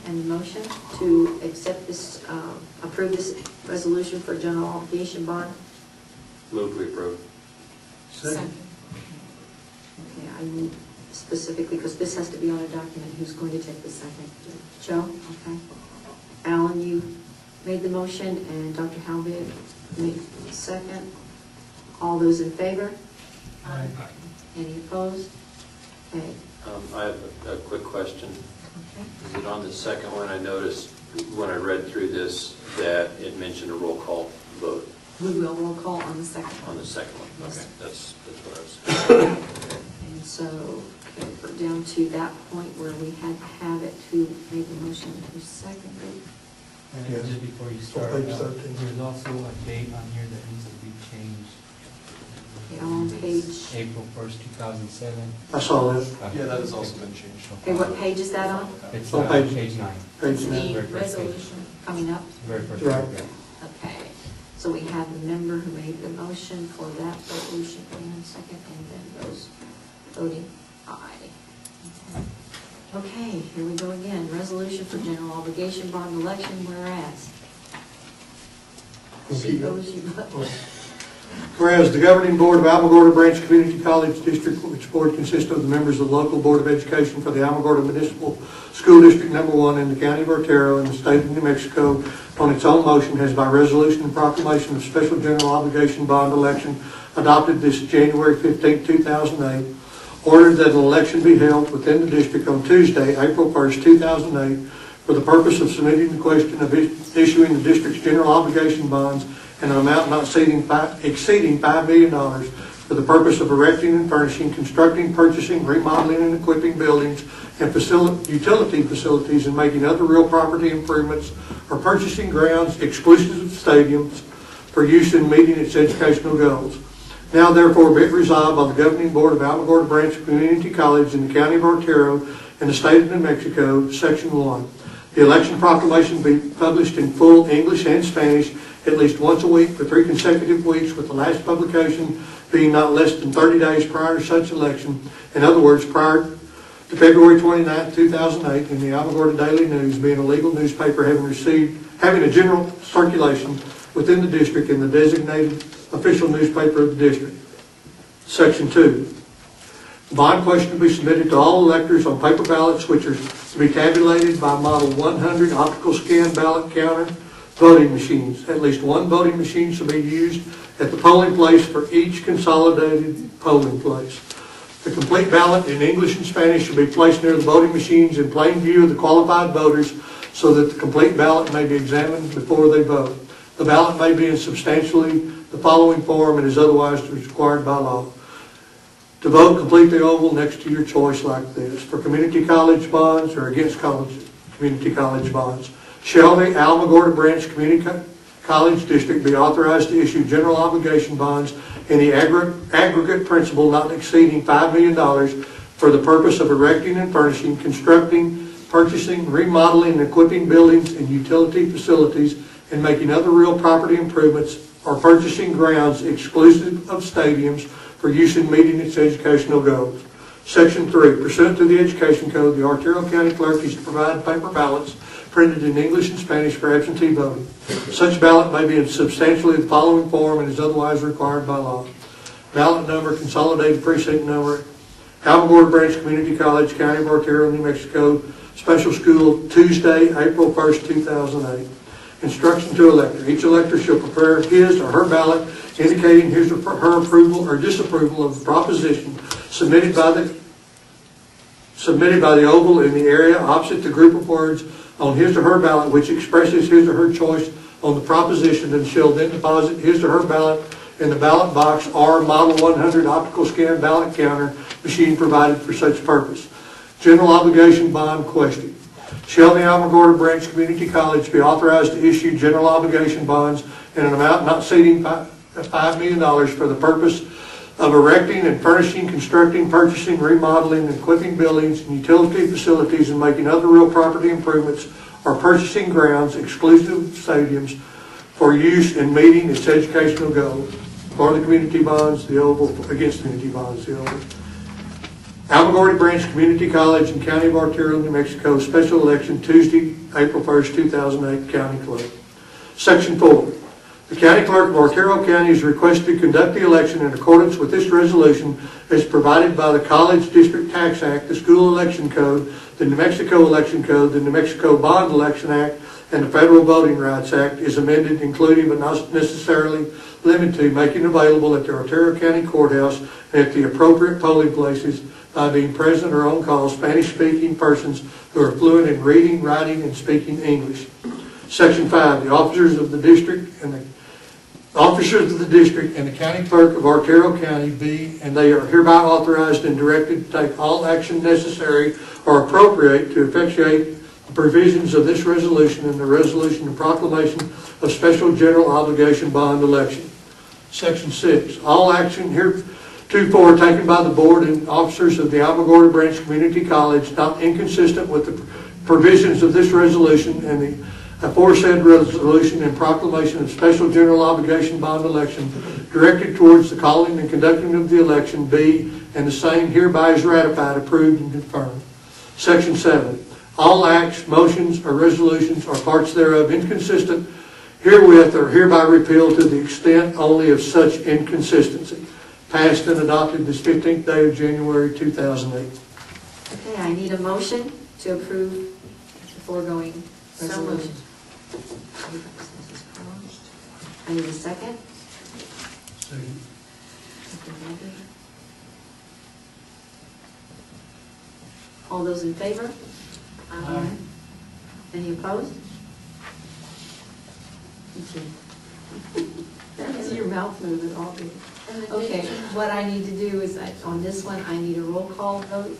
and the motion to accept this, approve this resolution for general obligation bond? Move to approve. Second. Okay, I need specifically, because this has to be on a document, who's going to take the second? Joe? Okay. Alan, you made the motion, and Dr. Halbig made the second. All those in favor? Aye. Any opposed? Okay. I have a quick question. Okay. Is it on the second one? I noticed when I read through this that it mentioned a roll call vote We will roll call on the second one. on the second one. Yes. Okay, that's what I was. And so, okay, we're down to that point where we had to have it, who made the motion, who seconded. And Yes. just before you start, page 13. there's also a date on here that needs to be changed. Okay, on page, April 1st, 2007. I saw that. Yeah, that has also been changed. okay, what page is that on? It's On page page- 9. Page The 9. Very first page. resolution coming up? Very first Right. paragraph. Okay, so we have the member who made the motion for that resolution, and second, and then those voting aye. Okay, here we go again, resolution for general obligation bond election, whereas. She goes, you vote. Whereas the governing board of Alamogordo Branch Community College District, which board consists of the members of the local board of education for the Alamogordo Municipal School District Number 1 in the county of Otero in the state of New Mexico, on its own motion, has by resolution and proclamation of special general obligation bond election adopted this January 15, 2008, ordered that an election be held within the district on Tuesday, April 1st, 2008, for the purpose of submitting the question of issuing the district's general obligation bonds in an amount not exceeding $5 million for the purpose of erecting and furnishing, constructing, purchasing, remodeling, and equipping buildings and utility facilities, and making other real property improvements, or purchasing grounds exclusive of stadiums for use in meeting its educational goals. Now therefore be it resolved by the governing board of Alamogordo Branch Community College in the county of Otero in the state of New Mexico, section 1. The election proclamation be published in full English and Spanish at least once a week for 3 consecutive weeks, with the last publication being not less than 30 days prior to such election. In other words, prior to February 29, 2008, in the Alamogordo Daily News, being a legal newspaper having a general circulation within the district in the designated official newspaper of the district. Section 2. The bond question to be submitted to all electors on paper ballots, which are to be tabulated by Model 100 optical scan ballot counter voting machines. At least one voting machine shall be used at the polling place for each consolidated polling place. The complete ballot in English and Spanish should be placed near the voting machines in plain view of the qualified voters, so that the complete ballot may be examined before they vote. The ballot may be in substantially the following form and is otherwise required by law. To vote, complete the oval next to your choice like this. For community college bonds or against community college bonds. Shall the Alamogordo Branch Community College District be authorized to issue general obligation bonds in the aggregate principal not exceeding $5 million for the purpose of erecting and furnishing, constructing, purchasing, remodeling, and equipping buildings and utility facilities, and making other real property improvements, or purchasing grounds exclusive of stadiums for use in meeting its educational goals. Section 3. Pursuant to the Education Code, the Otero County Clerk is to provide paper ballots printed in English and Spanish for absentee voting. Such ballot may be in substantially the following form and is otherwise required by law. Ballot number, consolidated precinct number, Alamogordo Branch Community College, County of Otero, New Mexico, Special School, Tuesday, April 1st, 2008. Instruction to elector. Each elector shall prepare his or her ballot indicating his or her approval or disapproval of the proposition submitted by the oval in the area opposite the group of words on his or her ballot which expresses his or her choice on the proposition, and shall then deposit his or her ballot in the ballot box or Model 100 optical scan ballot counter machine provided for such purpose. General obligation bond question. Shall the Alamogordo Branch Community College be authorized to issue general obligation bonds in an amount not exceeding $5 million for the purpose of erecting and furnishing, constructing, purchasing, remodeling, and equipping buildings and utility facilities, and making other real property improvements, or purchasing grounds exclusive of stadiums for use in meeting its educational goals? For the community bonds, the oval; against community bonds, the oval. Alamogordo Branch Community College in County of Artero, New Mexico, special election Tuesday, April 1st, 2008, County Clerk. Section 4. The County Clerk of Artero County is requested to conduct the election in accordance with this resolution as provided by the College District Tax Act, the School Election Code, the New Mexico Election Code, the New Mexico Bond Election Act, and the Federal Voting Rights Act is amended, including but not necessarily limited to making available at the Artero County Courthouse and at the appropriate polling places by being present or on call Spanish-speaking persons who are fluent in reading, writing, and speaking English. Section 5. The officers of the district and the county clerk of Artero County be, and they are hereby authorized and directed to take all action necessary or appropriate to effectuate the provisions of this resolution and the resolution and proclamation of special general obligation bond election. Section 6. All action heretofore taken by the board and officers of the Alamogordo Branch Community College not inconsistent with the provisions of this resolution and the aforesaid resolution and proclamation of special general obligation bond election directed towards the calling and conducting of the election be, and the same hereby is ratified, approved, and confirmed. Section 7. All acts, motions, or resolutions or parts thereof inconsistent herewith are hereby repealed to the extent only of such inconsistency. Passed and adopted this 15th day of January 2008. Okay, I need a motion to approve the foregoing resolution. I need a second. Second. All those in favor? Aye. Any opposed? That's your mouth moving all day. Okay, what I need to do is, on this one, I need a roll call vote,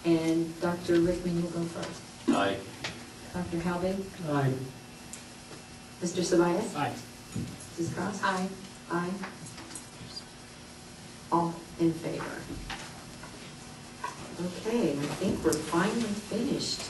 and Dr. Rickman, you'll go first. Aye. Dr. Halbig? Aye. Mr. Sabias? Aye. Mrs. Cross? Aye. Aye. All in favor. Okay, I think we're finally finished.